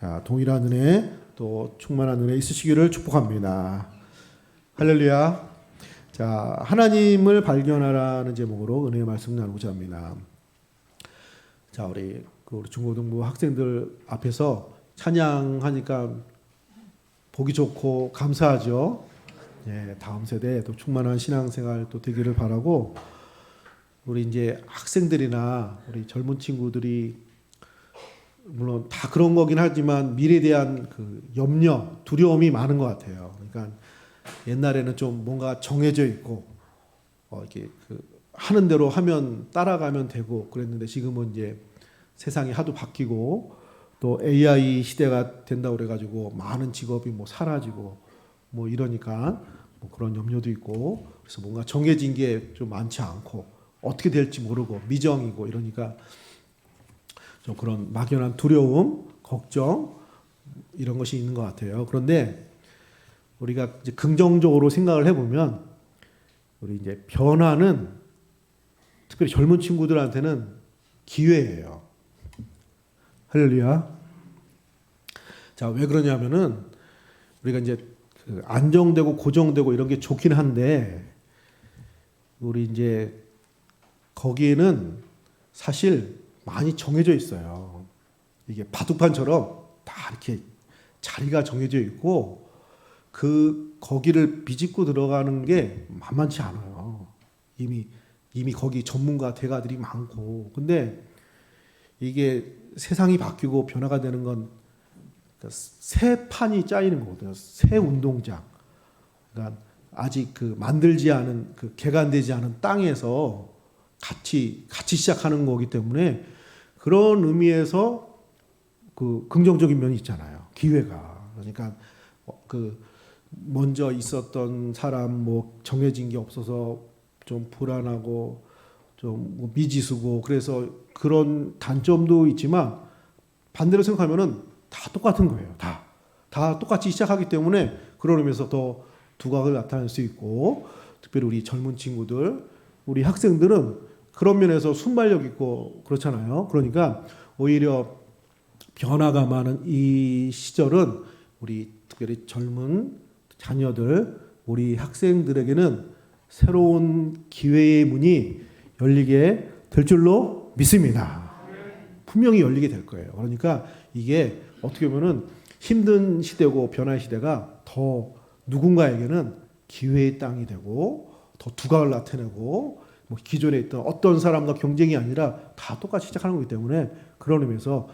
자, 동일한 은혜 또 충만한 은혜 있으시기를 축복합니다. 할렐루야. 자, 하나님을 발견하라는 제목으로 은혜의 말씀 나누고자 합니다. 자, 우리 중고등부 학생들 앞에서 찬양하니까 보기 좋고 감사하죠. 예, 다음 세대에 또 충만한 신앙생활 또 되기를 바라고, 우리 이제 학생들이나 우리 젊은 친구들이 물론 다 그런 거긴 하지만 미래에 대한 그 염려, 두려움이 많은 것 같아요. 그러니까 옛날에는 좀 뭔가 정해져 있고 이렇게 하는 대로 하면 따라가면 되고 그랬는데, 지금은 이제 세상이 하도 바뀌고 또 AI 시대가 된다고 그래가지고 많은 직업이 뭐 사라지고 뭐 이러니까 뭐 그런 염려도 있고, 그래서 뭔가 정해진 게 좀 많지 않고 어떻게 될지 모르고 미정이고 이러니까 좀 그런 막연한 두려움, 걱정 이런 것이 있는 것 같아요. 그런데 우리가 이제 긍정적으로 생각을 해보면, 우리 이제 변화는 특별히 젊은 친구들한테는 기회예요. 할렐루야. 자, 왜 그러냐면은 우리가 이제 안정되고 고정되고 이런 게 좋긴 한데, 우리 이제 거기에는 사실 많이 정해져 있어요. 이게 바둑판처럼 다 이렇게 자리가 정해져 있고 거기를 비집고 들어가는 게 만만치 않아요. 이미 거기 전문가 대가들이 많고. 근데 이게 세상이 바뀌고 변화가 되는 건 새 판이 짜이는 거거든요. 새 운동장. 그러니까 아직 만들지 않은 개간되지 않은 땅에서 같이 시작하는 거기 때문에, 그런 의미에서 긍정적인 면이 있잖아요. 기회가. 그러니까 먼저 있었던 사람 뭐 정해진 게 없어서 좀 불안하고 좀 미지수고, 그래서 그런 단점도 있지만 반대로 생각하면은 다 똑같은 거예요. 다 똑같이 시작하기 때문에 그런 의미에서 더 두각을 나타낼 수 있고, 특별히 우리 젊은 친구들, 우리 학생들은 그런 면에서 순발력 있고 그렇잖아요. 그러니까 오히려 변화가 많은 이 시절은 우리 특별히 젊은 자녀들, 우리 학생들에게는 새로운 기회의 문이 열리게 될 줄로 믿습니다. 분명히 열리게 될 거예요. 그러니까 이게 어떻게 보면은 힘든 시대고 변화의 시대가 더 누군가에게는 기회의 땅이 되고 더 두각을 나타내고, 뭐 기존에 있던 어떤 사람과 경쟁이 아니라 다 똑같이 시작하는 거기 때문에, 그런 의미에서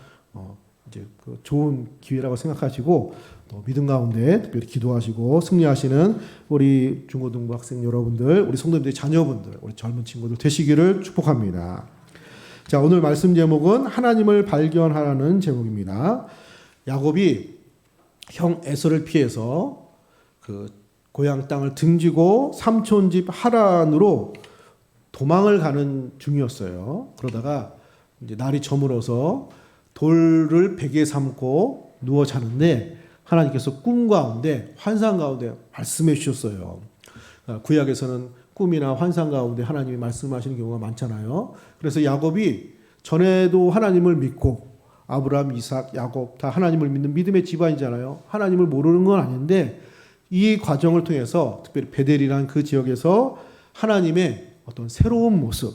이제 좋은 기회라고 생각하시고 또 믿음 가운데 특별히 기도하시고 승리하시는 우리 중고등부 학생 여러분들, 우리 성도님들의 자녀분들, 우리 젊은 친구들 되시기를 축복합니다. 자, 오늘 말씀 제목은 하나님을 발견하라는 제목입니다. 야곱이 형 에서를 피해서 고향 땅을 등지고 삼촌 집 하란으로 도망을 가는 중이었어요. 그러다가 이제 날이 저물어서 돌을 베개 삼고 누워 자는데, 하나님께서 꿈 가운데, 환상 가운데 말씀해 주셨어요. 구약에서는 꿈이나 환상 가운데 하나님이 말씀하시는 경우가 많잖아요. 그래서 야곱이 전에도 하나님을 믿고, 아브라함, 이삭, 야곱 다 하나님을 믿는 믿음의 집안이잖아요. 하나님을 모르는 건 아닌데, 이 과정을 통해서 특별히 베델이라는 그 지역에서 하나님의 어떤 새로운 모습,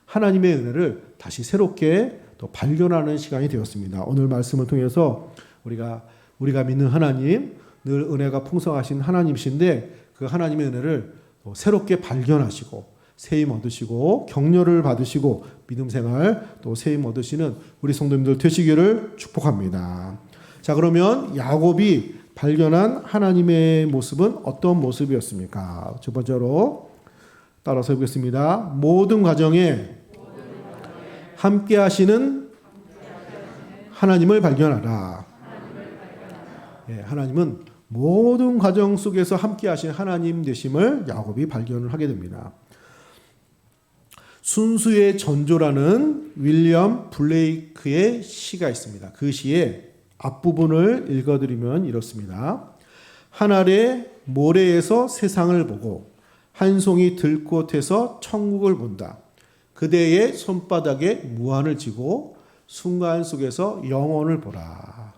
하나님의 은혜를 다시 새롭게 또 발견하는 시간이 되었습니다. 오늘 말씀을 통해서 우리가 믿는 하나님, 늘 은혜가 풍성하신 하나님이신데, 그 하나님의 은혜를 새롭게 발견하시고 세임 얻으시고 격려를 받으시고 믿음 생활 또 세임 얻으시는 우리 성도님들 되시기를 축복합니다. 자, 그러면 야곱이 발견한 하나님의 모습은 어떤 모습이었습니까? 첫 번째로 따라서 해보겠습니다. 모든 과정에 함께 하시는 하나님을 발견하라. 예, 하나님은 모든 과정 속에서 함께 하신 하나님 되심을 야곱이 발견을 하게 됩니다. 순수의 전조라는 윌리엄 블레이크의 시가 있습니다. 그 시의 앞부분을 읽어드리면 이렇습니다. 한 알의 모래에서 세상을 보고 한 송이 들꽃에서 천국을 본다. 그대의 손바닥에 무한을 지고 순간 속에서 영원을 보라.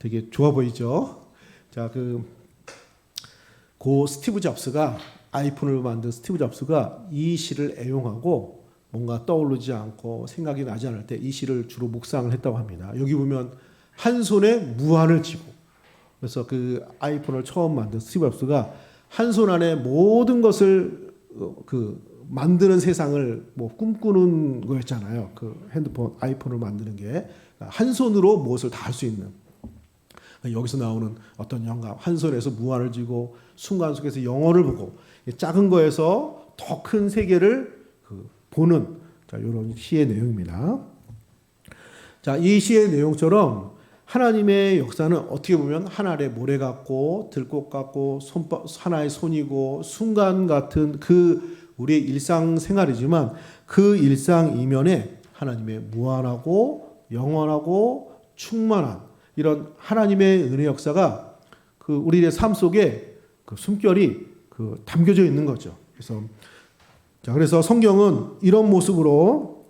되게 좋아 보이죠? 자, 고 스티브 잡스가 아이폰을 만든 스티브 잡스가 이 시를 애용하고 뭔가 떠오르지 않고 생각이 나지 않을 때 이 시를 주로 묵상을 했다고 합니다. 여기 보면 한 손에 무한을 쥐고, 그래서 그 아이폰을 처음 만든 스티브 잡스가 한 손 안에 모든 것을 만드는 세상을 뭐 꿈꾸는 거였잖아요. 그 핸드폰 아이폰을 만드는 게 한 손으로 무엇을 다 할 수 있는, 여기서 나오는 어떤 영감, 한 손에서 무한을 쥐고 순간 속에서 영혼을 보고 작은 거에서 더 큰 세계를 보는, 자, 이런 시의 내용입니다. 자, 이 시의 내용처럼 하나님의 역사는 어떻게 보면 한 알의 모래 같고 들꽃 같고 하나의 손이고 순간 같은 우리의 일상생활이지만 그 일상 이면에 하나님의 무한하고 영원하고 충만한 이런 하나님의 은혜 역사가 우리의 삶 속에 숨결이 담겨져 있는 거죠. 그래서 성경은 이런 모습으로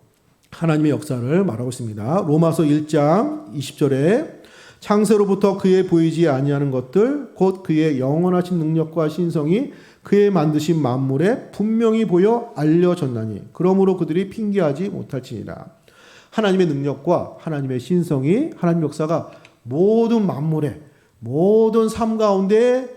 하나님의 역사를 말하고 있습니다. 로마서 1장 20절에 창세로부터 그의 보이지 아니하는 것들 곧 그의 영원하신 능력과 신성이 그의 만드신 만물에 분명히 보여 알려졌나니 그러므로 그들이 핑계하지 못할지니라. 하나님의 능력과 하나님의 신성이, 하나님의 역사가 모든 만물에, 모든 삶 가운데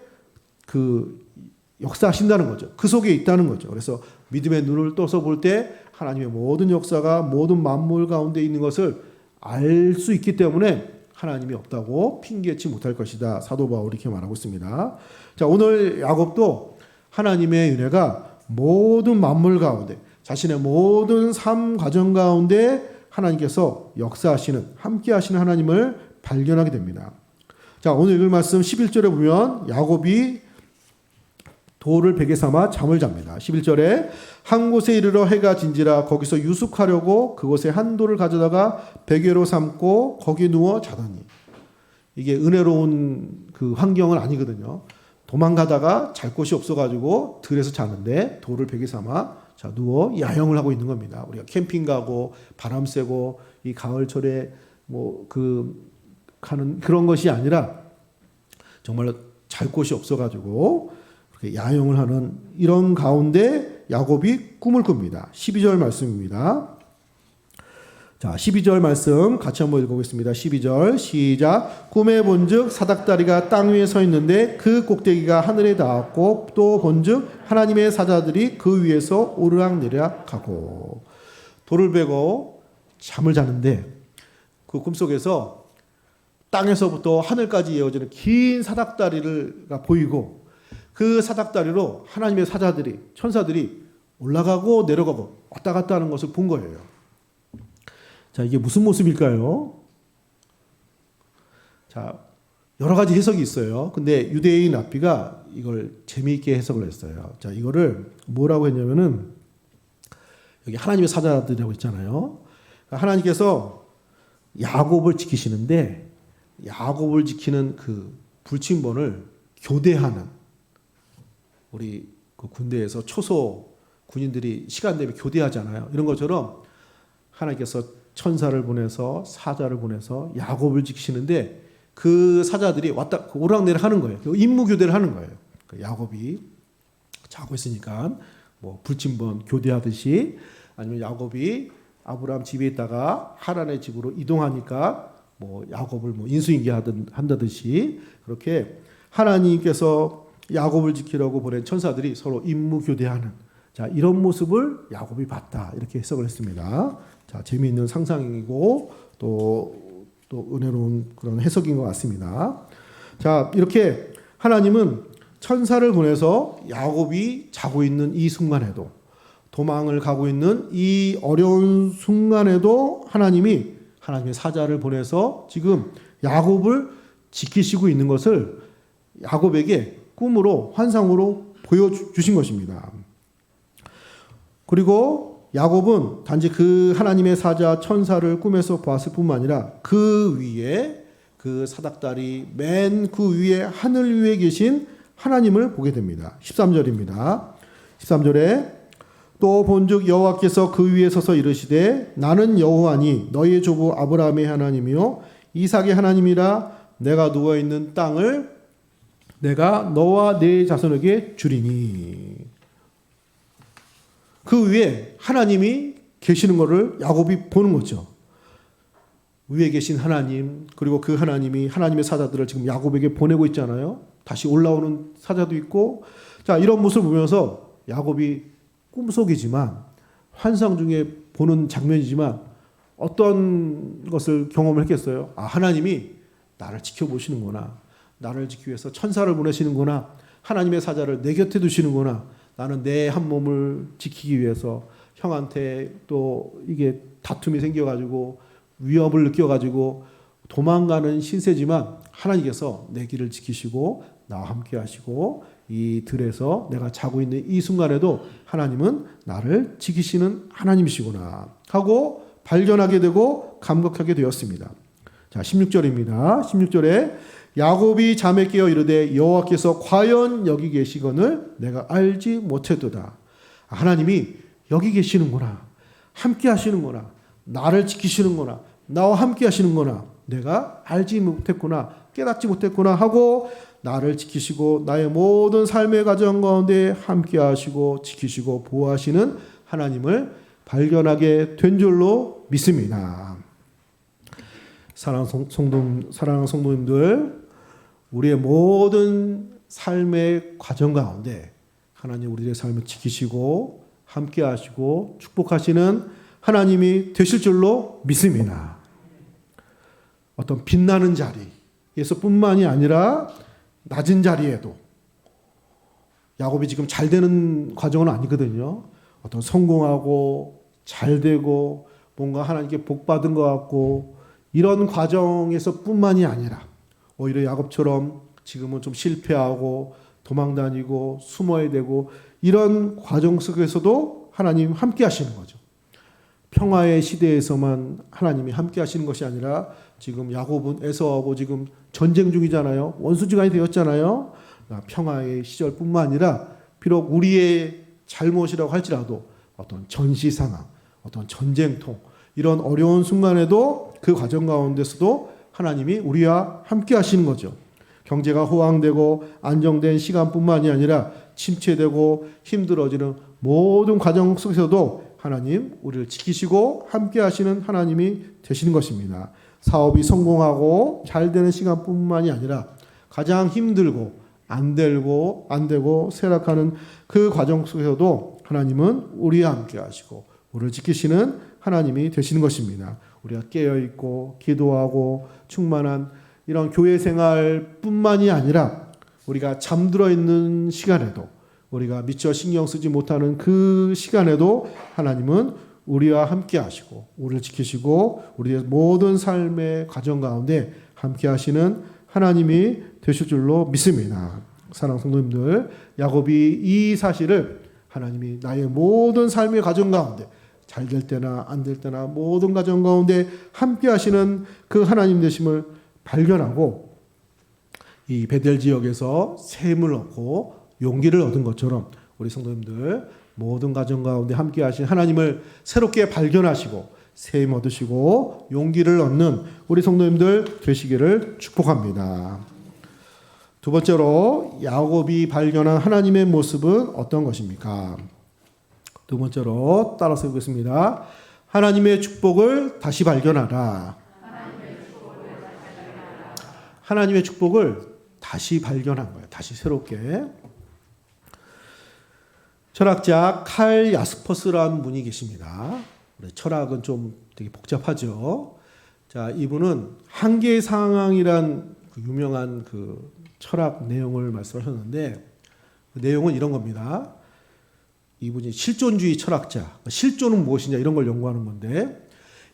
역사하신다는 거죠. 그 속에 있다는 거죠. 그래서 믿음의 눈을 떠서 볼 때 하나님의 모든 역사가 모든 만물 가운데 있는 것을 알 수 있기 때문에 하나님이 없다고 핑계치 못할 것이다. 사도 바울이 이렇게 말하고 있습니다. 자, 오늘 야곱도 하나님의 은혜가 모든 만물 가운데, 자신의 모든 삶 과정 가운데 하나님께서 역사하시는, 함께 하시는 하나님을 발견하게 됩니다. 자, 오늘 읽을 말씀 11절에 보면 야곱이 돌을 베개 삼아 잠을 잡니다. 11절에 한 곳에 이르러 해가 진지라 거기서 유숙하려고 그곳에 한 돌을 가져다가 베개로 삼고 거기 누워 자더니, 이게 은혜로운 환경은 아니거든요. 도망가다가 잘 곳이 없어가지고 들에서 자는데 돌을 베개 삼아 누워 야영을 하고 있는 겁니다. 우리가 캠핑 가고 바람 쐬고 이 가을철에 가는 그런 것이 아니라 정말 잘 곳이 없어가지고 야영을 하는 이런 가운데 야곱이 꿈을 꿉니다. 12절 말씀입니다. 자, 12절 말씀 같이 한번 읽어보겠습니다. 12절 시작. 꿈에 본즉 사닥다리가 땅 위에 서 있는데 그 꼭대기가 하늘에 닿았고 또 본즉 하나님의 사자들이 그 위에서 오르락내리락 가고. 돌을 베고 잠을 자는데 그 꿈속에서 땅에서부터 하늘까지 이어지는 긴 사닥다리가 보이고 그 사닥다리로 하나님의 사자들이, 천사들이 올라가고 내려가고 왔다 갔다 하는 것을 본 거예요. 자, 이게 무슨 모습일까요? 자, 여러 가지 해석이 있어요. 근데 유대인 랍비가 이걸 재미있게 해석을 했어요. 자, 이거를 뭐라고 했냐면은 여기 하나님의 사자들이라고 있잖아요. 하나님께서 야곱을 지키시는데 야곱을 지키는 그 불침번을 교대하는, 우리 군대에서 초소 군인들이 시간 되면 교대하잖아요. 이런 것처럼 하나님께서 천사를 보내서 사자를 보내서 야곱을 지키시는데 그 사자들이 왔다 오락내락 하는 거예요. 임무 교대를 하는 거예요. 야곱이 자고 있으니까 뭐 불침번 교대하듯이, 아니면 야곱이 아브라함 집에 있다가 하란의 집으로 이동하니까 뭐 야곱을 뭐 인수인계 한다듯이 그렇게 하나님께서 야곱을 지키려고 보낸 천사들이 서로 임무 교대하는, 자, 이런 모습을 야곱이 봤다, 이렇게 해석을 했습니다. 자, 재미있는 상상이고 또 은혜로운 그런 해석인 것 같습니다. 자, 이렇게 하나님은 천사를 보내서 야곱이 자고 있는 이 순간에도, 도망을 가고 있는 이 어려운 순간에도 하나님의 사자를 보내서 지금 야곱을 지키시고 있는 것을 야곱에게 꿈으로, 환상으로 보여주신 것입니다. 그리고 야곱은 단지 그 하나님의 사자 천사를 꿈에서 보았을 뿐만 아니라 그 위에, 그 사닥다리 맨 그 위에 하늘 위에 계신 하나님을 보게 됩니다. 13절입니다. 13절에 또 본즉 여호와께서 그 위에 서서 이르시되 나는 여호와니 너희의 조부 아브라함의 하나님이요 이삭의 하나님이라 내가 누워있는 땅을 내가 너와 네 자손에게 주리니. 그 위에 하나님이 계시는 것을 야곱이 보는 거죠. 위에 계신 하나님, 그리고 그 하나님이 하나님의 사자들을 지금 야곱에게 보내고 있잖아요. 다시 올라오는 사자도 있고. 자, 이런 모습을 보면서 야곱이 꿈속이지만 환상 중에 보는 장면이지만 어떤 것을 경험을 했겠어요? 아, 하나님이 나를 지켜보시는구나. 나를 지키기 위해서 천사를 보내시는구나. 하나님의 사자를 내 곁에 두시는구나. 나는 내 한 몸을 지키기 위해서 형한테 또 이게 다툼이 생겨가지고 위협을 느껴가지고 도망가는 신세지만 하나님께서 내 길을 지키시고 나와 함께 하시고 이 들에서 내가 자고 있는 이 순간에도 하나님은 나를 지키시는 하나님이시구나 하고 발견하게 되고 감격하게 되었습니다. 자, 16절입니다. 16절에 야곱이 잠에 깨어 이르되 여호와께서 과연 여기 계시거늘 내가 알지 못했도다. 하나님이 여기 계시는구나. 함께 하시는구나. 나를 지키시는구나. 나와 함께 하시는구나. 내가 알지 못했구나. 깨닫지 못했구나 하고 나를 지키시고 나의 모든 삶의 과정 가운데 함께 하시고 지키시고 보호하시는 하나님을 발견하게 된 줄로 믿습니다. 사랑하는 성도님들, 우리의 모든 삶의 과정 가운데 하나님 우리의 삶을 지키시고 함께 하시고 축복하시는 하나님이 되실 줄로 믿습니다. 어떤 빛나는 자리에서뿐만이 아니라 낮은 자리에도 야곱이 지금 잘 되는 과정은 아니거든요. 어떤 성공하고 잘 되고 뭔가 하나님께 복 받은 것 같고 이런 과정에서뿐만이 아니라 오히려 야곱처럼 지금은 좀 실패하고 도망다니고 숨어야 되고 이런 과정 속에서도 하나님 함께 하시는 거죠. 평화의 시대에서만 하나님이 함께 하시는 것이 아니라 지금 야곱은 에서하고 지금 전쟁 중이잖아요. 원수지간이 되었잖아요. 평화의 시절뿐만 아니라 비록 우리의 잘못이라고 할지라도 어떤 전시 상황, 어떤 전쟁통 이런 어려운 순간에도 그 과정 가운데서도 하나님이 우리와 함께 하시는 거죠. 경제가 호황되고 안정된 시간뿐만이 아니라 침체되고 힘들어지는 모든 과정 속에서도 하나님 우리를 지키시고 함께 하시는 하나님이 되시는 것입니다. 사업이 성공하고 잘 되는 시간뿐만이 아니라 가장 힘들고 안 되고 쇠락하는 그 과정 속에서도 하나님은 우리와 함께 하시고 우리를 지키시는 하나님이 되시는 것입니다. 우리가 깨어있고 기도하고 충만한 이런 교회 생활뿐만이 아니라 우리가 잠들어 있는 시간에도 우리가 미처 신경 쓰지 못하는 그 시간에도 하나님은 우리와 함께 하시고 우리를 지키시고 우리의 모든 삶의 과정 가운데 함께 하시는 하나님이 되실 줄로 믿습니다. 사랑하는 성도님들, 야곱이 이 사실을 하나님이 나의 모든 삶의 과정 가운데 잘 될 때나 안 될 때나 모든 과정 가운데 함께 하시는 그 하나님 되심을 발견하고 이 베델 지역에서 샘을 얻고 용기를 얻은 것처럼 우리 성도님들 모든 가정 가운데 함께 하신 하나님을 새롭게 발견하시고 샘 얻으시고 용기를 얻는 우리 성도님들 되시기를 축복합니다. 두 번째로 야곱이 발견한 하나님의 모습은 어떤 것입니까? 두 번째로 따라서 보겠습니다. 하나님의 축복을 다시 발견하라. 하나님의 축복을 다시 발견한 거예요. 다시 새롭게. 철학자 칼 야스퍼스라는 분이 계십니다. 철학은 좀 되게 복잡하죠. 자, 이분은 한계의 상황이란 그 유명한 그 철학 내용을 말씀하셨는데 그 내용은 이런 겁니다. 이분이 실존주의 철학자, 실존은 무엇이냐 이런 걸 연구하는 건데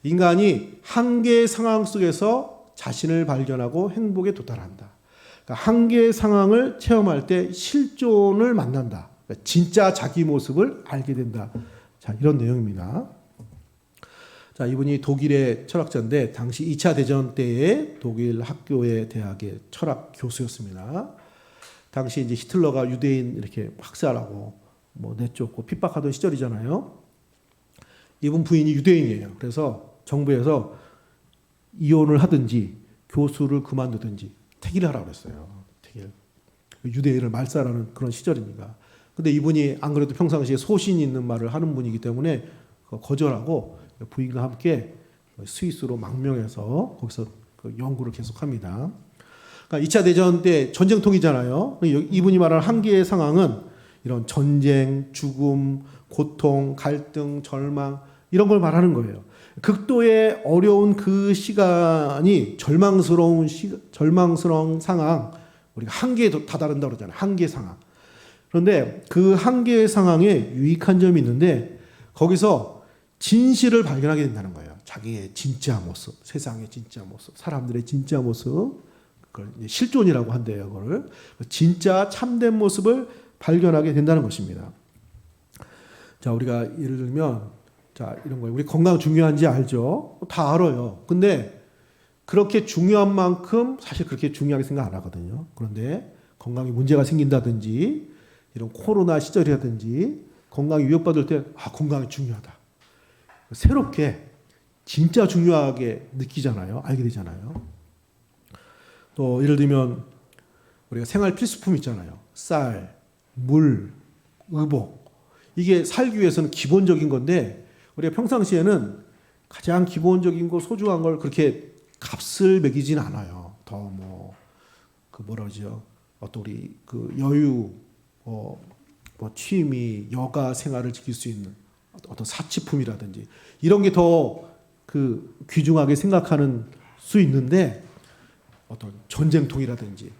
인간이 한계의 상황 속에서 자신을 발견하고 행복에 도달한다. 그러니까 한계의 상황을 체험할 때 실존을 만난다. 그러니까 진짜 자기 모습을 알게 된다. 자, 이런 내용입니다. 자, 이분이 독일의 철학자인데 당시 2차 대전 때의 독일 학교의 대학의 철학 교수였습니다. 당시 이제 히틀러가 유대인 이렇게 학살하고 뭐 내쫓고 핍박하던 시절이잖아요. 이분 부인이 유대인이에요. 그래서 정부에서 이혼을 하든지 교수를 그만두든지 택일하라고 그랬어요. 택일. 유대인을 말살하는 그런 시절입니다. 근데 이분이 안 그래도 평상시에 소신 있는 말을 하는 분이기 때문에 거절하고 부인과 함께 스위스로 망명해서 거기서 연구를 계속합니다. 그러니까 2차 대전 때 전쟁통이잖아요. 이분이 말하는 한계의 상황은 이런 전쟁, 죽음, 고통, 갈등, 절망 이런 걸 말하는 거예요. 극도의 어려운 그 시간이 절망스러운 상황, 우리가 한계에 다다른다고 그러잖아요. 한계 상황. 그런데 그 한계의 상황에 유익한 점이 있는데 거기서 진실을 발견하게 된다는 거예요. 자기의 진짜 모습, 세상의 진짜 모습, 사람들의 진짜 모습, 그걸 실존이라고 한대요. 그걸 진짜 참된 모습을 발견하게 된다는 것입니다. 자, 우리가 예를 들면 자 이런 거예요. 우리 건강 중요한지 알죠? 다 알아요. 근데 그렇게 중요한 만큼 사실 그렇게 중요하게 생각 안 하거든요. 그런데 건강에 문제가 생긴다든지 이런 코로나 시절이라든지 건강이 위협받을 때 건강이 중요하다. 새롭게 진짜 중요하게 느끼잖아요. 알게 되잖아요. 또 예를 들면 우리가 생활 필수품 있잖아요. 쌀, 물, 의복. 이게 살기 위해서는 기본적인 건데 우리가 평상시에는 가장 기본적인 거 소중한 걸 그렇게 값을 매기진 않아요. 더 뭐라 그러죠? 어떤 우리 그 여유, 취미, 여가 생활을 지킬 수 있는 어떤 사치품이라든지 이런 게 더 그 귀중하게 생각하는 수 있는데 어떤 전쟁통이라든지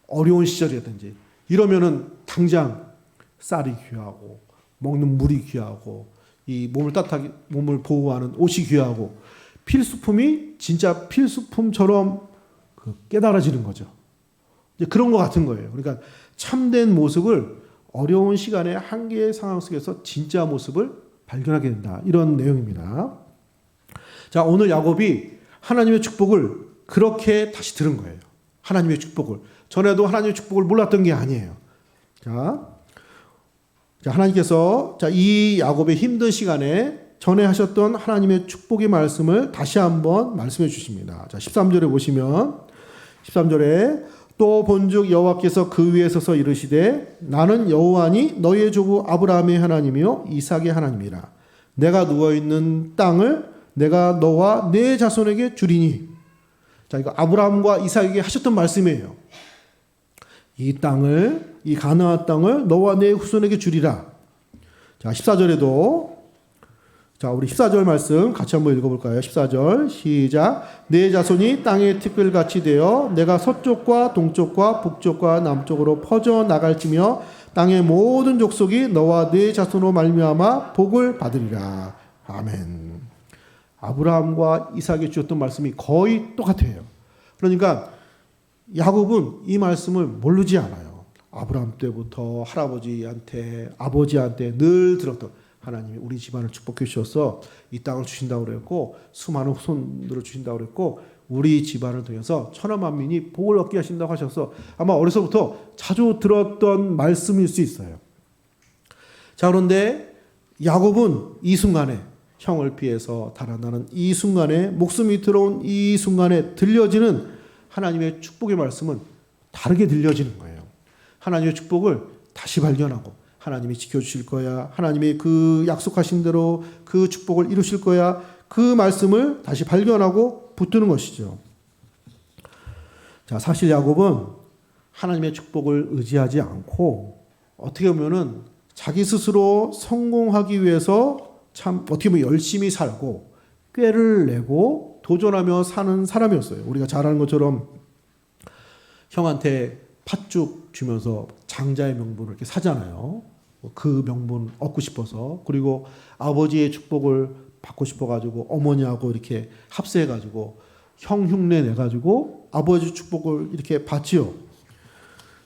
어려운 시절이라든지 이러면은 당장 쌀이 귀하고 먹는 물이 귀하고 이 몸을 따뜻하게 몸을 보호하는 옷이 귀하고 필수품이 진짜 필수품처럼 깨달아지는 거죠. 이제 그런 것 같은 거예요. 그러니까 참된 모습을 어려운 시간에 한계의 상황 속에서 진짜 모습을 발견하게 된다. 이런 내용입니다. 자, 오늘 야곱이 하나님의 축복을 그렇게 다시 들은 거예요. 하나님의 축복을. 전에도 하나님의 축복을 몰랐던 게 아니에요. 자, 하나님께서 이 야곱의 힘든 시간에 전에 하셨던 하나님의 축복의 말씀을 다시 한번 말씀해 주십니다. 자, 13절에 보시면 13절에 또 본즉 여호와께서 그 위에 서서 이르시되 나는 여호와니 너희의 조부 아브라함의 하나님이요 이삭의 하나님이라. 내가 누워 있는 땅을 내가 너와 네 자손에게 주리니. 자, 이거 아브라함과 이삭에게 하셨던 말씀이에요. 이 땅을, 이 가나안 땅을 너와 네 후손에게 주리라. 자, 14절에도 자, 우리 14절 말씀 같이 한번 읽어볼까요? 14절 시작. 네 자손이 땅의 티끌같이 되어 내가 서쪽과 동쪽과 북쪽과 남쪽으로 퍼져 나갈지며 땅의 모든 족속이 너와 네 자손으로 말미암아 복을 받으리라. 아멘. 아브라함과 이삭이 주셨던 말씀이 거의 똑같아요. 그러니까 야곱은 이 말씀을 모르지 않아요. 아브라함 때부터 할아버지한테 아버지한테 늘 들었던 하나님이 우리 집안을 축복해 주셔서 이 땅을 주신다고 그랬고 수많은 후손들을 주신다고 그랬고 우리 집안을 통해서 천하만민이 복을 얻게 하신다고 하셔서 아마 어려서부터 자주 들었던 말씀일 수 있어요. 자, 그런데 야곱은 이 순간에 형을 피해서 달아나는 이 순간에 목숨이 들어온 이 순간에 들려지는 하나님의 축복의 말씀은 다르게 들려지는 거예요. 하나님의 축복을 다시 발견하고 하나님이 지켜주실 거야. 하나님이 그 약속하신 대로 그 축복을 이루실 거야. 그 말씀을 다시 발견하고 붙드는 것이죠. 자, 사실 야곱은 하나님의 축복을 의지하지 않고 어떻게 보면은 자기 스스로 성공하기 위해서 참 어떻게 보면 열심히 살고 꾀를 내고 도전하며 사는 사람이었어요. 우리가 잘 아는 것처럼 형한테 팥죽 주면서 장자의 명분을 이렇게 사잖아요. 그 명분 얻고 싶어서. 그리고 아버지의 축복을 받고 싶어가지고 어머니하고 이렇게 합세해가지고 형 흉내 내가지고 아버지 축복을 이렇게 받지요.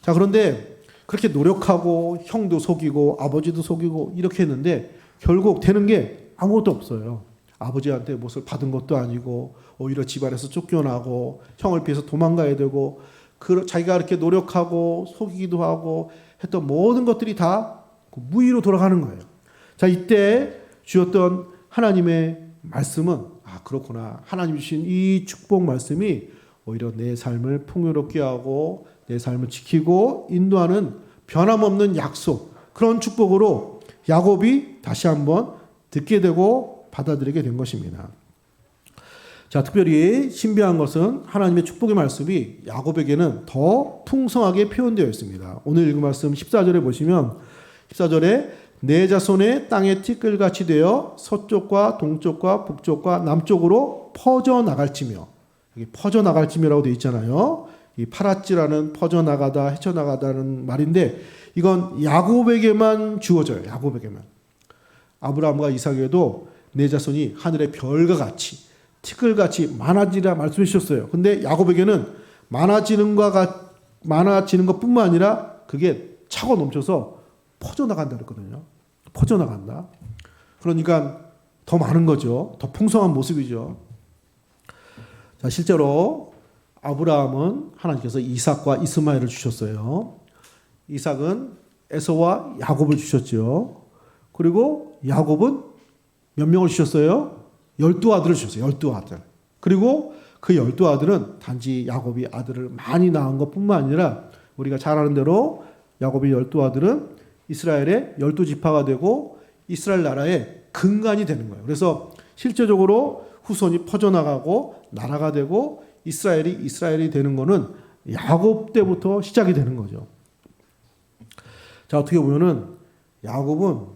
자, 그런데 그렇게 노력하고 형도 속이고 아버지도 속이고 이렇게 했는데 결국 되는 게 아무것도 없어요. 아버지한테 무엇을 받은 것도 아니고 오히려 집안에서 쫓겨나고 형을 피해서 도망가야 되고 자기가 이렇게 노력하고 속이기도 하고 했던 모든 것들이 다 무의로 돌아가는 거예요. 자, 이때 주셨던 하나님의 말씀은 그렇구나. 하나님 주신 이 축복 말씀이 오히려 내 삶을 풍요롭게 하고 내 삶을 지키고 인도하는 변함없는 약속, 그런 축복으로 야곱이 다시 한번 듣게 되고 받아들이게 된 것입니다. 자, 특별히 신비한 것은 하나님의 축복의 말씀이 야곱에게는 더 풍성하게 표현되어 있습니다. 오늘 읽은 말씀 14절에 보시면 14절에 내 자손의 땅의 티끌같이 되어 서쪽과 동쪽과 북쪽과 남쪽으로 퍼져나갈지며, 여기 퍼져나갈지며라고 되어 있잖아요. 이 파라찌라는 퍼져나가다, 헤쳐나가다는 말인데 이건 야곱에게만 주어져요. 야곱에게만. 아브라함과 이삭에게도 내 자손이 하늘의 별과 같이 티끌같이 많아지라 말씀해 주셨어요. 근데 야곱에게는 많아지는 것뿐만 아니라 그게 차고 넘쳐서 퍼져나간다 그랬거든요. 퍼져나간다. 그러니까 더 많은 거죠. 더 풍성한 모습이죠. 자, 실제로 아브라함은 하나님께서 이삭과 이스마엘을 주셨어요. 이삭은 에서와 야곱을 주셨죠. 그리고 야곱은 몇 명을 주셨어요? 12아들을 주셨어요. 12아들. 그리고 그 12아들은 단지 야곱이 아들을 많이 낳은 것뿐만 아니라 우리가 잘 아는 대로 야곱의 12아들은 이스라엘의 12지파가 되고 이스라엘 나라의 근간이 되는 거예요. 그래서 실제적으로 후손이 퍼져나가고 나라가 되고 이스라엘이 되는 거는 야곱 때부터 시작이 되는 거죠. 자, 어떻게 보면은 야곱은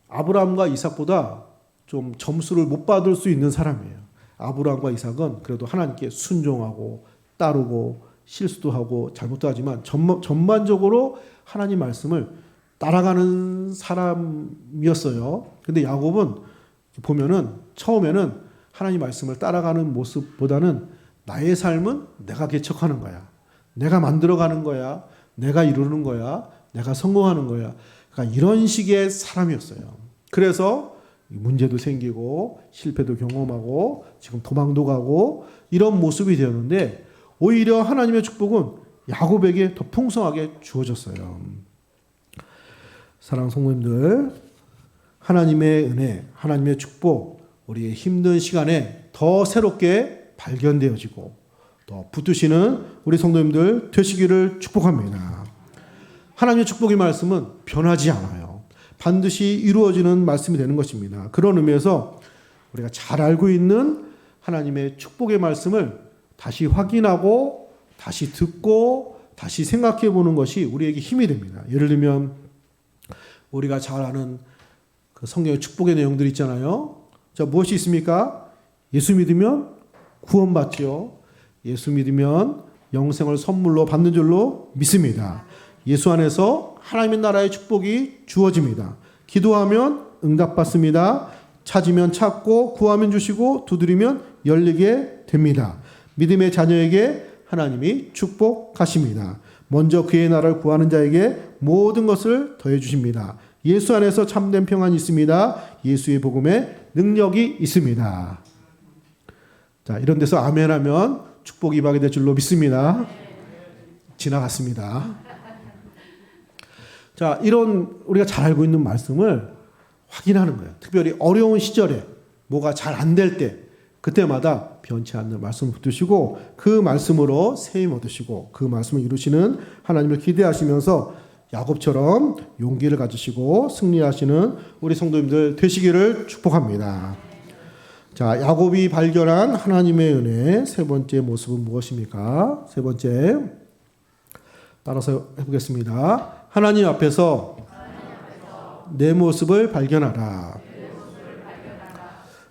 아브라함과 이삭보다 좀 점수를 못 받을 수 있는 사람이에요. 아브라함과 이삭은 그래도 하나님께 순종하고 따르고 실수도 하고 잘못도 하지만 전반적으로 하나님 말씀을 따라가는 사람이었어요. 근데 야곱은 보면은 처음에는 하나님 말씀을 따라가는 모습보다는 나의 삶은 내가 개척하는 거야. 내가 만들어가는 거야. 내가 이루는 거야. 내가 성공하는 거야. 그러니까 이런 식의 사람이었어요. 그래서 문제도 생기고 실패도 경험하고 지금 도망도 가고 이런 모습이 되었는데 오히려 하나님의 축복은 야곱에게 더 풍성하게 주어졌어요. 사랑하는 성도님들, 하나님의 은혜, 하나님의 축복, 우리의 힘든 시간에 더 새롭게 발견되어지고 더 붙드시는 우리 성도님들 되시기를 축복합니다. 하나님의 축복의 말씀은 변하지 않아요. 반드시 이루어지는 말씀이 되는 것입니다. 그런 의미에서 우리가 잘 알고 있는 하나님의 축복의 말씀을 다시 확인하고 다시 듣고 다시 생각해 보는 것이 우리에게 힘이 됩니다. 예를 들면 우리가 잘 아는 그 성경의 축복의 내용들 있잖아요. 자, 무엇이 있습니까? 예수 믿으면 구원받죠. 예수 믿으면 영생을 선물로 받는 줄로 믿습니다. 예수 안에서 하나님의 나라의 축복이 주어집니다. 기도하면 응답받습니다. 찾으면 찾고 구하면 주시고 두드리면 열리게 됩니다. 믿음의 자녀에게 하나님이 축복하십니다. 먼저 그의 나라를 구하는 자에게 모든 것을 더해 주십니다. 예수 안에서 참된 평안이 있습니다. 예수의 복음에 능력이 있습니다. 자, 이런 데서 아멘하면 축복이 임하게 될 줄로 믿습니다. 지나갔습니다. 자, 이런 우리가 잘 알고 있는 말씀을 확인하는 거예요. 특별히 어려운 시절에 뭐가 잘 안 될 때 그때마다 변치 않는 말씀을 붙드시고 그 말씀으로 세임 얻으시고 그 말씀을 이루시는 하나님을 기대하시면서 야곱처럼 용기를 가지시고 승리하시는 우리 성도님들 되시기를 축복합니다. 자, 야곱이 발견한 하나님의 은혜 세 번째 모습은 무엇입니까? 세 번째 따라서 해보겠습니다. 하나님 앞에서 내 모습을 발견하라.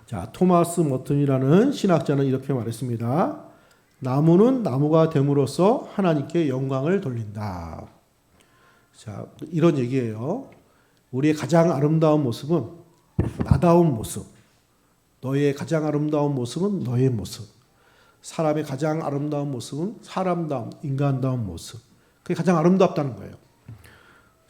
자, 토마스 머튼이라는 신학자는 이렇게 말했습니다. 나무는 나무가 됨으로써 하나님께 영광을 돌린다. 자, 이런 얘기예요. 우리의 가장 아름다운 모습은 나다운 모습. 너의 가장 아름다운 모습은 너의 모습. 사람의 가장 아름다운 모습은 사람다운, 인간다운 모습. 그게 가장 아름답다는 거예요.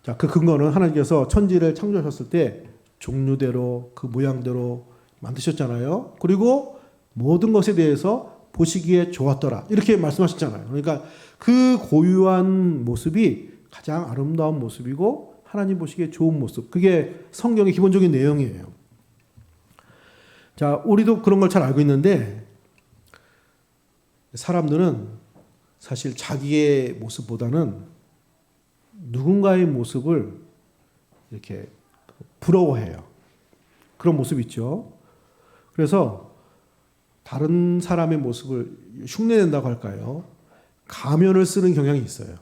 자, 그 근거는 하나님께서 천지를 창조하셨을 때 종류대로 그 모양대로 만드셨잖아요. 그리고 모든 것에 대해서 보시기에 좋았더라. 이렇게 말씀하셨잖아요. 그러니까 그 고유한 모습이 가장 아름다운 모습이고 하나님 보시기에 좋은 모습. 그게 성경의 기본적인 내용이에요. 자, 우리도 그런 걸 잘 알고 있는데 사람들은 사실 자기의 모습보다는 누군가의 모습을 이렇게 부러워해요. 그런 모습 있죠. 그래서 다른 사람의 모습을 흉내낸다고 할까요? 가면을 쓰는 경향이 있어요.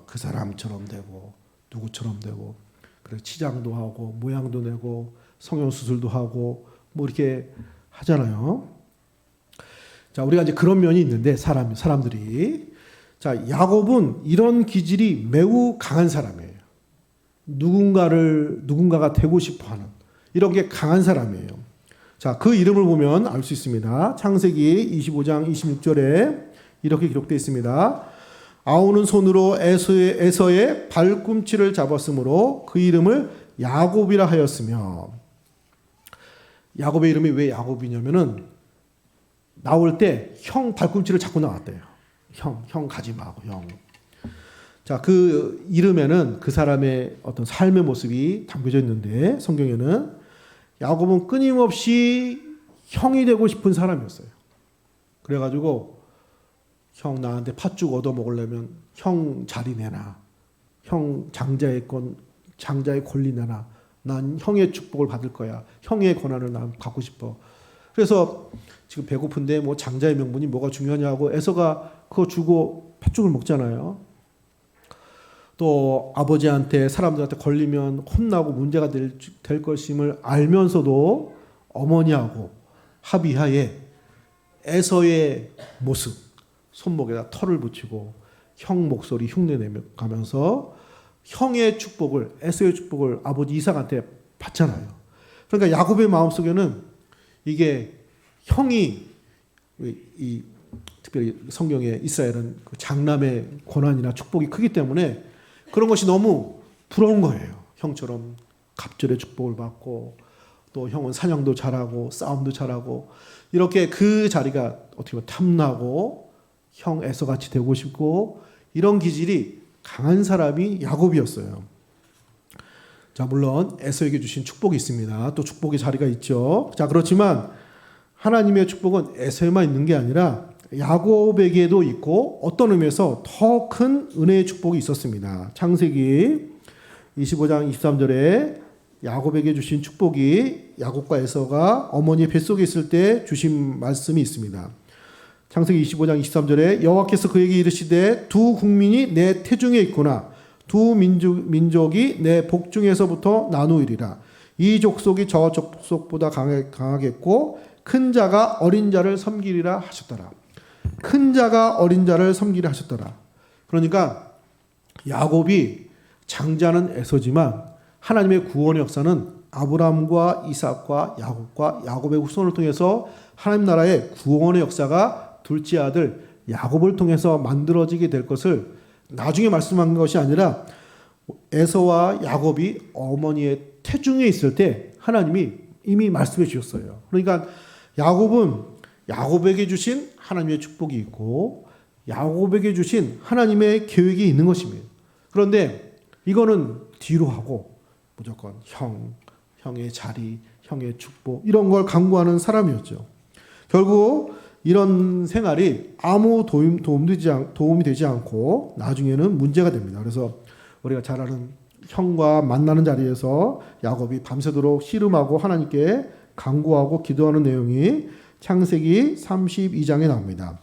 그 사람처럼 되고 누구처럼 되고 그래서 치장도 하고 모양도 내고 성형수술도 하고 뭐 이렇게 하잖아요. 자, 우리가 이제 그런 면이 있는데 사람들이 자, 야곱은 이런 기질이 매우 강한 사람이에요. 누군가가 되고 싶어하는 이런 게 강한 사람이에요. 자, 그 이름을 보면 알 수 있습니다. 창세기 25장 26절에 이렇게 기록되어 있습니다. 아우는 손으로 에서의 발꿈치를 잡았으므로 그 이름을 야곱이라 하였으며, 야곱의 이름이 왜 야곱이냐면은 나올 때 형 발꿈치를 잡고 나왔대요. 형 가지 마고 형. 자, 그 이름에는 그 사람의 어떤 삶의 모습이 담겨져 있는데 성경에는 야곱은 끊임없이 형이 되고 싶은 사람이었어요. 그래가지고 형 나한테 팥죽 얻어 먹으려면 형 자리 내놔. 형 장자의 권리 내놔. 난 형의 축복을 받을 거야. 형의 권한을 난 갖고 싶어. 그래서 지금 배고픈데 뭐 장자의 명분이 뭐가 중요하냐고 에서가 그거 주고 팥죽을 먹잖아요. 또 아버지한테 사람들한테 걸리면 혼나고 문제가 될 것임을 알면서도 어머니하고 합의하에 에서의 모습, 손목에다 털을 붙이고 형 목소리 흉내내며 가면서 형의 축복을, 에서의 축복을 아버지 이삭한테 받잖아요. 그러니까 야곱의 마음속에는 이게 형이 특별히 성경에 이스라엘은 그 장남의 권한이나 축복이 크기 때문에 그런 것이 너무 부러운 거예요. 형처럼 갑절의 축복을 받고 또 형은 사냥도 잘하고 싸움도 잘하고 이렇게 그 자리가 어떻게 보면 탐나고 형 에서같이 되고 싶고 이런 기질이 강한 사람이 야곱이었어요. 자, 물론 에서에게 주신 축복이 있습니다. 또 축복의 자리가 있죠. 자, 그렇지만 하나님의 축복은 에서에만 있는 게 아니라 야곱에게도 있고 어떤 의미에서 더 큰 은혜의 축복이 있었습니다. 창세기 25장 23절에 야곱에게 주신 축복이 야곱과 에서가 어머니의 뱃속에 있을 때 주신 말씀이 있습니다. 창세기 25장 23절에 여호와께서 그에게 이르시되 두 국민이 내 태중에 있구나. 두 민족이 내 복중에서부터 나누리라. 이 족속이 저 족속보다 강하겠고 큰 자가 어린 자를 섬기리라 하셨더라. 큰 자가 어린 자를 섬기리라 하셨더라. 그러니까 야곱이 장자는 에서지만 하나님의 구원의 역사는 아브라함과 이삭과 야곱과 야곱의 후손을 통해서 하나님 나라의 구원의 역사가 둘째 아들 야곱을 통해서 만들어지게 될 것을 나중에 말씀한 것이 아니라 에서와 야곱이 어머니의 태중에 있을 때 하나님이 이미 말씀해 주셨어요. 그러니까 야곱은 야곱에게 주신 하나님의 축복이 있고 야곱에게 주신 하나님의 계획이 있는 것입니다. 그런데 이거는 뒤로 하고 무조건 형의 자리, 형의 축복 이런 걸 강구하는 사람이었죠. 결국 이런 생활이 아무 도움이 되지 않고 나중에는 문제가 됩니다. 그래서 우리가 잘 아는 형과 만나는 자리에서 야곱이 밤새도록 씨름하고 하나님께 간구하고 기도하는 내용이 창세기 32장에 나옵니다.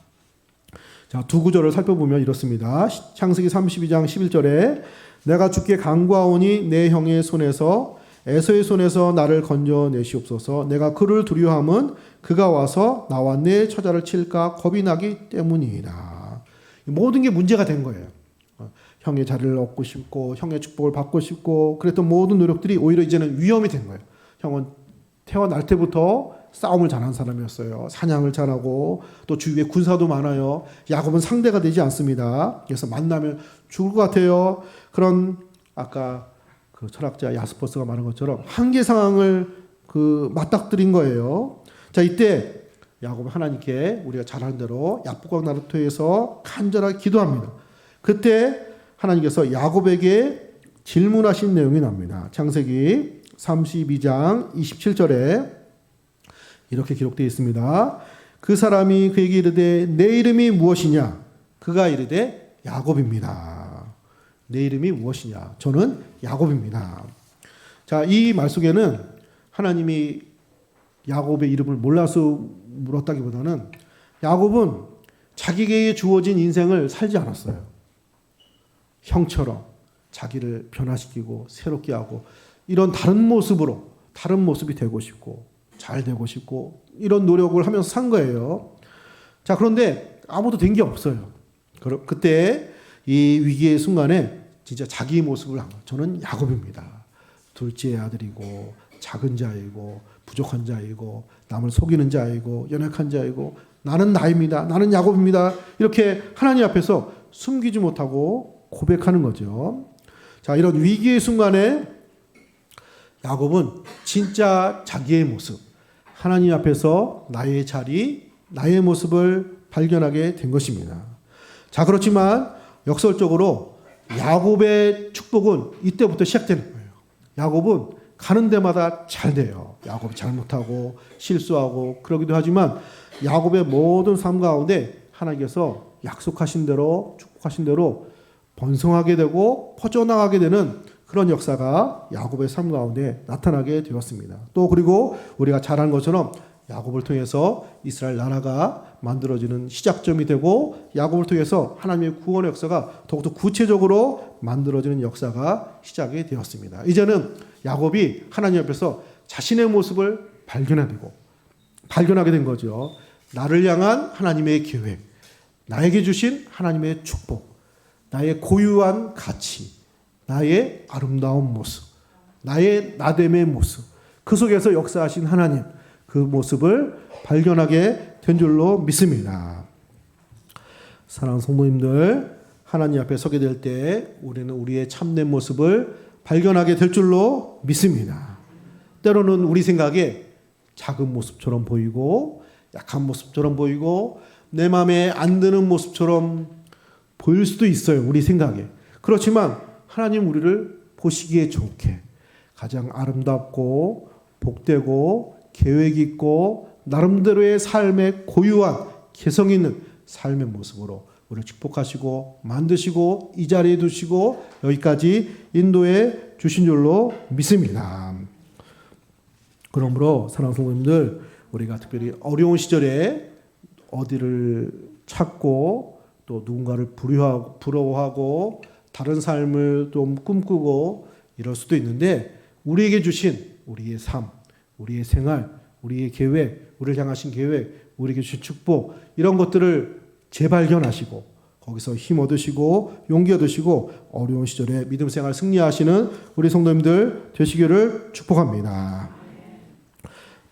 자, 두 구절을 살펴보면 이렇습니다. 창세기 32장 11절에 내가 주께 간구하오니 내 형의 손에서 에서의 손에서 나를 건져내시옵소서. 내가 그를 두려워함은 그가 와서 나와 내 처자를 칠까 겁이 나기 때문이라. 모든 게 문제가 된 거예요. 형의 자리를 얻고 싶고 형의 축복을 받고 싶고 그랬던 모든 노력들이 오히려 이제는 위험이 된 거예요. 형은 태어날 때부터 싸움을 잘하는 사람이었어요. 사냥을 잘하고 또 주위에 군사도 많아요. 야곱은 상대가 되지 않습니다. 그래서 만나면 죽을 것 같아요. 그런 아까 그 철학자 야스퍼스가 말한 것처럼 한계 상황을 맞닥뜨린 거예요. 자, 이때 야곱은 하나님께 우리가 잘 아는 대로 야복강 나루토에서 간절하게 기도합니다. 그때 하나님께서 야곱에게 질문하신 내용이 나옵니다. 창세기 32장 27절에 이렇게 기록되어 있습니다. 그 사람이 그에게 이르되 내 이름이 무엇이냐? 그가 이르되 야곱입니다. 내 이름이 무엇이냐? 저는 야곱입니다. 자, 이 말 속에는 하나님이 야곱의 이름을 몰라서 물었다기보다는 야곱은 자기에게 주어진 인생을 살지 않았어요. 형처럼 자기를 변화시키고 새롭게 하고 이런 다른 모습이 되고 싶고 잘 되고 싶고 이런 노력을 하면서 산 거예요. 자, 그런데 아무도 된 게 없어요. 그때 이 위기의 순간에 진짜 자기 모습을 한 거예요. 저는 야곱입니다. 둘째 아들이고 작은 자이고 부족한 자이고 남을 속이는 자이고 연약한 자이고 나는 나입니다. 나는 야곱입니다. 이렇게 하나님 앞에서 숨기지 못하고 고백하는 거죠. 자, 이런 위기의 순간에 야곱은 진짜 자기의 모습, 하나님 앞에서 나의 자리, 나의 모습을 발견하게 된 것입니다. 자, 그렇지만 역설적으로 야곱의 축복은 이때부터 시작되는 거예요. 야곱은 가는 데마다 잘 돼요. 야곱이 잘못하고 실수하고 그러기도 하지만 야곱의 모든 삶 가운데 하나님께서 약속하신 대로 축복하신 대로 번성하게 되고 퍼져나가게 되는 그런 역사가 야곱의 삶 가운데 나타나게 되었습니다. 또 그리고 우리가 잘 아는 것처럼 야곱을 통해서 이스라엘 나라가 만들어지는 시작점이 되고 야곱을 통해서 하나님의 구원의 역사가 더욱더 구체적으로 만들어지는 역사가 시작이 되었습니다. 이제는 야곱이 하나님 앞에서 자신의 모습을 발견하게 된 거죠. 나를 향한 하나님의 계획, 나에게 주신 하나님의 축복, 나의 고유한 가치, 나의 아름다운 모습, 나의 나됨의 모습, 그 속에서 역사하신 하나님, 그 모습을 발견하게 된 줄로 믿습니다. 사랑하는 성도님들, 하나님 앞에 서게 될 때 우리는 우리의 참된 모습을 발견하게 될 줄로 믿습니다. 때로는 우리 생각에 작은 모습처럼 보이고 약한 모습처럼 보이고 내 마음에 안 드는 모습처럼 보일 수도 있어요. 우리 생각에. 그렇지만 하나님 우리를 보시기에 좋게 가장 아름답고 복되고 계획 있고 나름대로의 삶의 고유한 개성 있는 삶의 모습으로 우리를 축복하시고 만드시고 이 자리에 두시고 여기까지 인도해 주신 줄로 믿습니다. 그러므로 사랑하는 성도님들, 우리가 특별히 어려운 시절에 어디를 찾고 또 누군가를 부러워하고 다른 삶을 좀 꿈꾸고 이럴 수도 있는데 우리에게 주신 우리의 삶, 우리의 생활, 우리의 계획, 우리를 향하신 계획, 우리에게 주신 축복 이런 것들을 재발견하시고 거기서 힘 얻으시고 용기 얻으시고 어려운 시절에 믿음 생활 승리하시는 우리 성도님들 되시기를 축복합니다.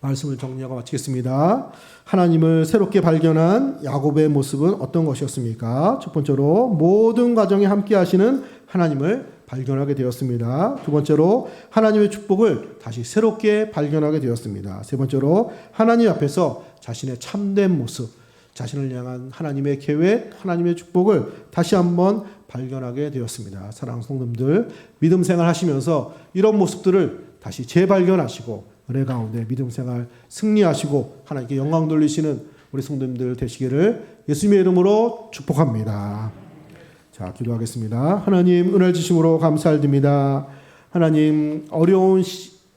말씀을 정리하고 마치겠습니다. 하나님을 새롭게 발견한 야곱의 모습은 어떤 것이었습니까? 첫 번째로 모든 과정에 함께 하시는 하나님을 발견하게 되었습니다. 두 번째로 하나님의 축복을 다시 새롭게 발견하게 되었습니다. 세 번째로 하나님 앞에서 자신의 참된 모습, 자신을 향한 하나님의 계획, 하나님의 축복을 다시 한번 발견하게 되었습니다. 사랑하는 성도님들, 믿음 생활 하시면서 이런 모습들을 다시 재발견하시고 은혜 가운데 믿음 생활 승리하시고 하나님께 영광 돌리시는 우리 성도님들 되시기를 예수님의 이름으로 축복합니다. 자, 기도하겠습니다. 하나님 은혜 주심으로 감사드립니다. 하나님 어려운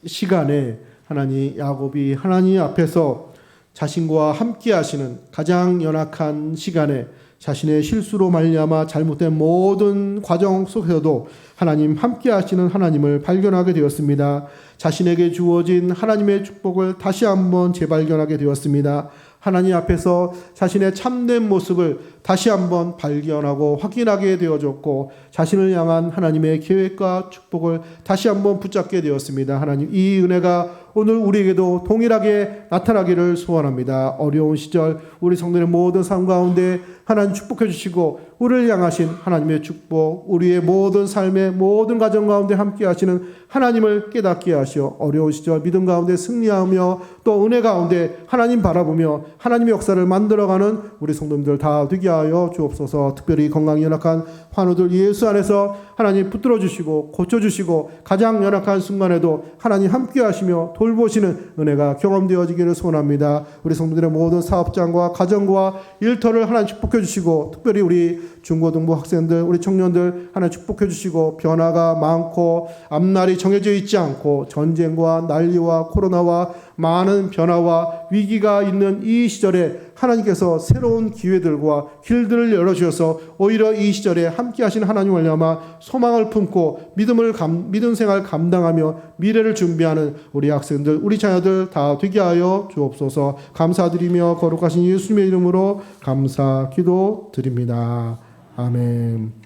시간에 하나님 야곱이 하나님 앞에서 자신과 함께 하시는 가장 연약한 시간에 자신의 실수로 말미암아 잘못된 모든 과정 속에서도 하나님 함께 하시는 하나님을 발견하게 되었습니다. 자신에게 주어진 하나님의 축복을 다시 한번 재발견하게 되었습니다. 하나님 앞에서 자신의 참된 모습을 다시 한번 발견하고 확인하게 되어졌고 자신을 향한 하나님의 계획과 축복을 다시 한번 붙잡게 되었습니다. 하나님, 이 은혜가 오늘 우리에게도 동일하게 나타나기를 소원합니다. 어려운 시절 우리 성도의 모든 삶 가운데 하나님 축복해 주시고 우리를 향하신 하나님의 축복, 우리의 모든 삶의 모든 가정 가운데 함께 하시는 하나님을 깨닫게 하시어 어려운 시절 믿음 가운데 승리하며 또 은혜 가운데 하나님 바라보며 하나님의 역사를 만들어가는 우리 성도님들 다 되게 하여 주옵소서. 특별히 건강이 연약한 환우들 예수 안에서 하나님 붙들어 주시고 고쳐 주시고 가장 연약한 순간에도 하나님 함께 하시며 돌보시는 은혜가 경험되어지기를 소원합니다. 우리 성도들의 모든 사업장과 가정과 일터를 하나님 축복해 주시고, 특별히 우리 중고등부 학생들, 우리 청년들 하나님 축복해 주시고, 변화가 많고 앞날이 정해져 있지 않고 전쟁과 난리와 코로나와 많은 변화와 위기가 있는 이 시절에 하나님께서 새로운 기회들과 길들을 열어주셔서 오히려 이 시절에 함께 하신 하나님 말미암아 소망을 품고 믿음 생활 감당하며 미래를 준비하는 우리 학생들, 우리 자녀들 다 되게 하여 주옵소서. 감사드리며 거룩하신 예수님의 이름으로 감사 기도 드립니다. 아멘.